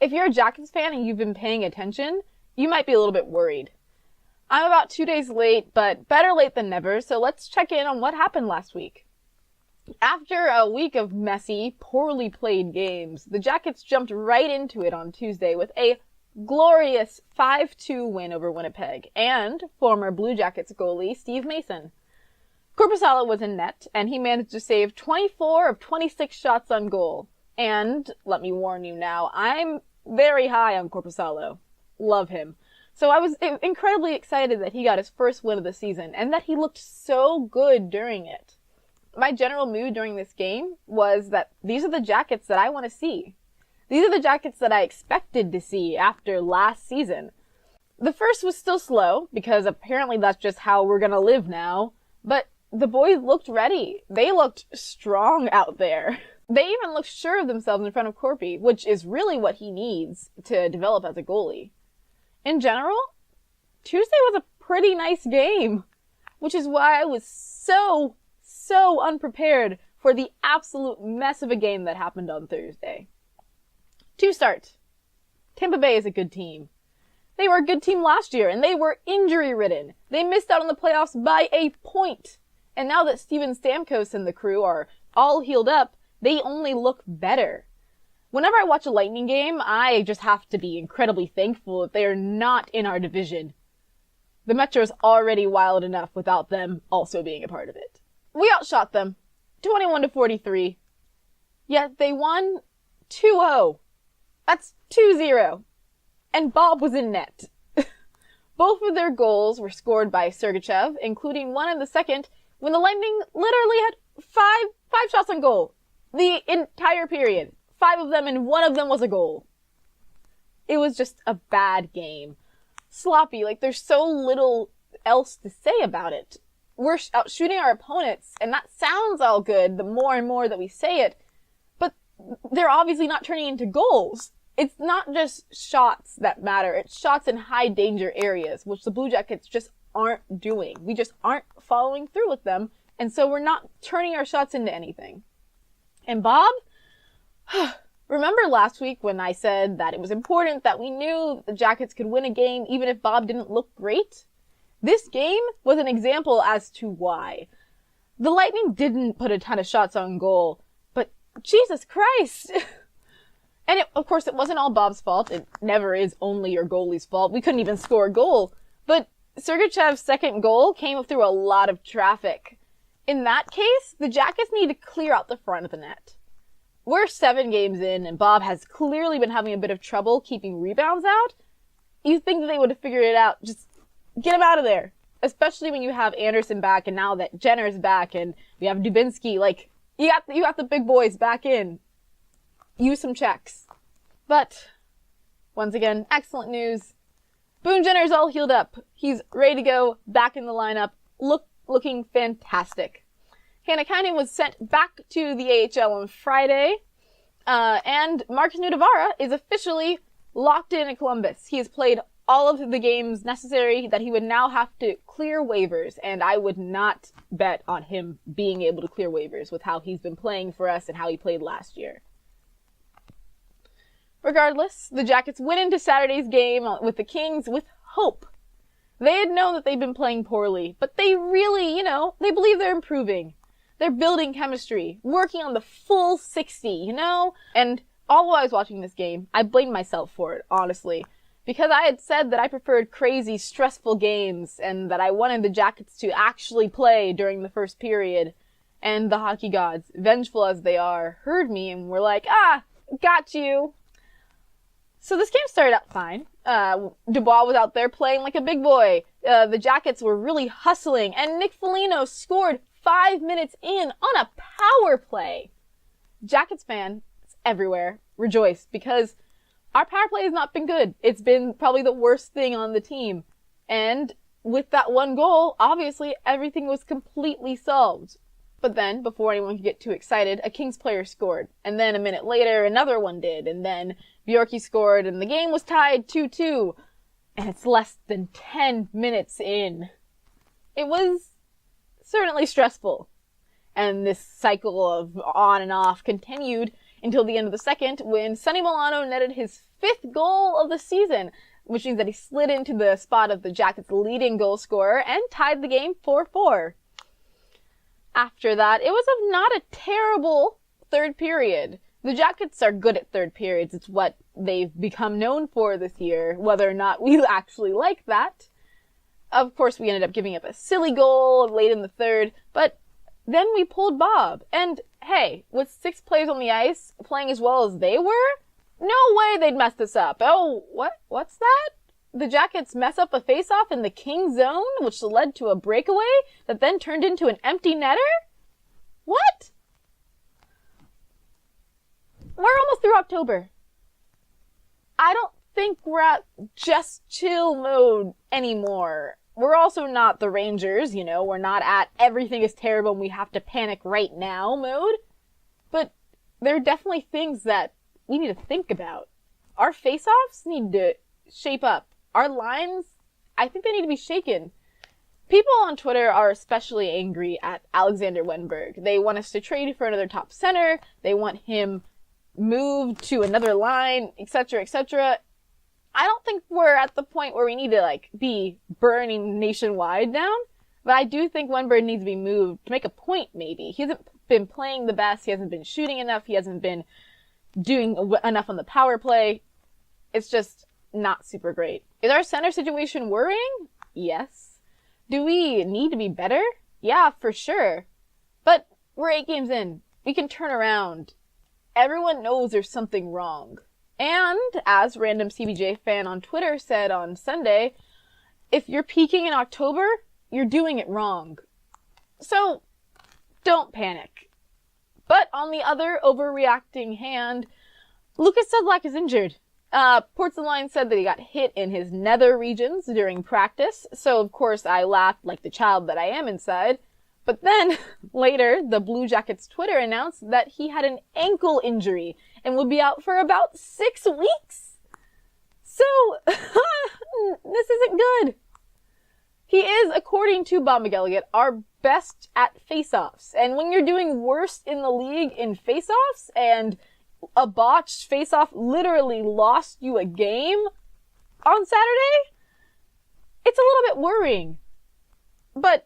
If you're a Jackets fan and you've been paying attention, you might be a little bit worried. I'm about 2 days late, but better late than never, so let's check in on what happened last week. After a week of messy, poorly played games, the Jackets jumped right into it on Tuesday with a glorious 5-2 win over Winnipeg and former Blue Jackets goalie Steve Mason. Korpisalo was in net, and he managed to save 24 of 26 shots on goal. And, let me warn you now, I'm very high on Korpisalo. Love him. So I was incredibly excited that he got his first win of the season, and that he looked so good during it. My general mood during this game was that these are the Jackets that I want to see. These are the Jackets that I expected to see after last season. The first was still slow, because apparently that's just how we're gonna live now, but the boys looked ready. They looked strong out there. They even looked sure of themselves in front of Corpy, which is really what he needs to develop as a goalie. In general, Tuesday was a pretty nice game, which is why I was so unprepared for the absolute mess of a game that happened on Thursday. To start, Tampa Bay is a good team. They were a good team last year, and they were injury-ridden. They missed out on the playoffs by a point. And now that Steven Stamkos and the crew are all healed up, they only look better. Whenever I watch a Lightning game, I just have to be incredibly thankful that they are not in our division. The Metro's already wild enough without them also being a part of it. We outshot them, 21-43. Yet they won 2-0. That's 2-0. And Bob was in net. Both of their goals were scored by Sergachev, including one in the second, when the Lightning literally had five shots on goal. The entire period. 5 of them, and 1 of them was a goal. It was just a bad game. Sloppy, like there's so little else to say about it. We're out shooting our opponents, and that sounds all good the more and more that we say it, but they're obviously not turning into goals. It's not just shots that matter, it's shots in high danger areas, which the Blue Jackets just aren't doing. We just aren't following through with them, and so we're not turning our shots into anything. And Bob? Remember last week when I said that it was important that we knew that the Jackets could win a game even if Bob didn't look great? This game was an example as to why. The Lightning didn't put a ton of shots on goal, but Jesus Christ! And of course it wasn't all Bob's fault. It never is only your goalie's fault. We couldn't even score a goal. But Sergachev's second goal came through a lot of traffic. In that case, the Jackets need to clear out the front of the net. We're 7 games in, and Bob has clearly been having a bit of trouble keeping rebounds out. You think that they would have figured it out. Just get him out of there. Especially when you have Anderson back, and now that Jenner's back, and we have Dubinsky. Like, you got the big boys back in. Use some checks. But, once again, excellent news. Boone Jenner's all healed up. He's ready to go, back in the lineup, looking fantastic. Hannakainen was sent back to the AHL on Friday, and Marcus Nudavara is officially locked in Columbus. He has played all of the games necessary that he would now have to clear waivers, and I would not bet on him being able to clear waivers with how he's been playing for us and how he played last year. Regardless, the Jackets went into Saturday's game with the Kings with hope. They had known that they'd been playing poorly, but they really, they believe they're improving. They're building chemistry, working on the full 60, And all while I was watching this game, I blamed myself for it, honestly. Because I had said that I preferred crazy, stressful games, and that I wanted the Jackets to actually play during the first period. And the hockey gods, vengeful as they are, heard me and were like, got you. So this game started out fine. Dubois was out there playing like a big boy. The Jackets were really hustling, and Nick Foligno scored 5 minutes in on a power play. Jackets fans everywhere rejoice because our power play has not been good. It's been probably the worst thing on the team. And with that one goal, obviously everything was completely solved. But then, before anyone could get too excited, a Kings player scored. And then a minute later, another one did. And then Bjorky scored, and the game was tied 2-2. And it's less than 10 minutes in. It was certainly stressful. And this cycle of on and off continued until the end of the second when Sonny Milano netted his 5th goal of the season, which means that he slid into the spot of the Jackets' leading goal scorer and tied the game 4-4. After that, it was not a terrible third period. The Jackets are good at third periods. It's what they've become known for this year, whether or not we actually like that. Of course, we ended up giving up a silly goal late in the third, but then we pulled Bob. And hey, with 6 players on the ice playing as well as they were, no way they'd mess this up. Oh, what's that? The Jackets mess up a face-off in the King zone, which led to a breakaway that then turned into an empty netter? What? We're almost through October. I don't think we're at just chill mode anymore. We're also not the Rangers, we're not at everything is terrible and we have to panic right now mode. But there are definitely things that we need to think about. Our face-offs need to shape up. Our lines, I think they need to be shaken. People on Twitter are especially angry at Alexander Wenberg. They want us to trade for another top center. They want him moved to another line, etc., etc. I don't think we're at the point where we need to, be burning nationwide down. But I do think Wenberg needs to be moved to make a point, maybe. He hasn't been playing the best. He hasn't been shooting enough. He hasn't been doing enough on the power play. It's just not super great. Is our center situation worrying? Yes. Do we need to be better? Yeah, for sure. But we're 8 games in. We can turn around. Everyone knows there's something wrong. And, as random CBJ fan on Twitter said on Sunday, if you're peaking in October, you're doing it wrong. So, don't panic. But on the other overreacting hand, Lucas Sedlak is injured. Porcelain said that he got hit in his nether regions during practice, so of course I laughed like the child that I am inside. But then, later, the Blue Jackets Twitter announced that he had an ankle injury and would be out for about 6 weeks. So, this isn't good. He is, according to Bob McElligott, our best at face-offs. And when you're doing worst in the league in face-offs and a botched face-off literally lost you a game on Saturday, it's a little bit worrying. But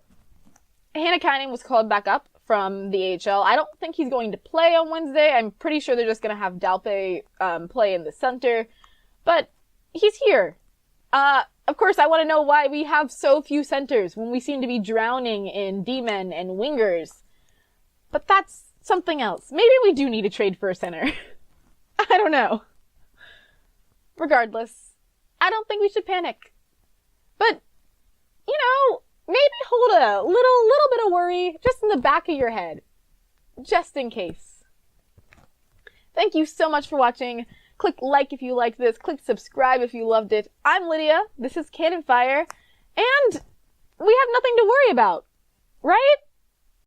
Hannakainen was called back up from the AHL. I don't think he's going to play on Wednesday. I'm pretty sure they're just going to have Dalpe play in the center. But he's here. Of course, I want to know why we have so few centers when we seem to be drowning in D-men and wingers. But that's something else. Maybe we do need to trade for a center. I don't know. Regardless, I don't think we should panic. But, maybe hold a little bit of worry just in the back of your head. Just in case. Thank you so much for watching. Click like if you liked this. Click subscribe if you loved it. I'm Lydia. This is Cannon Fire. And we have nothing to worry about. Right?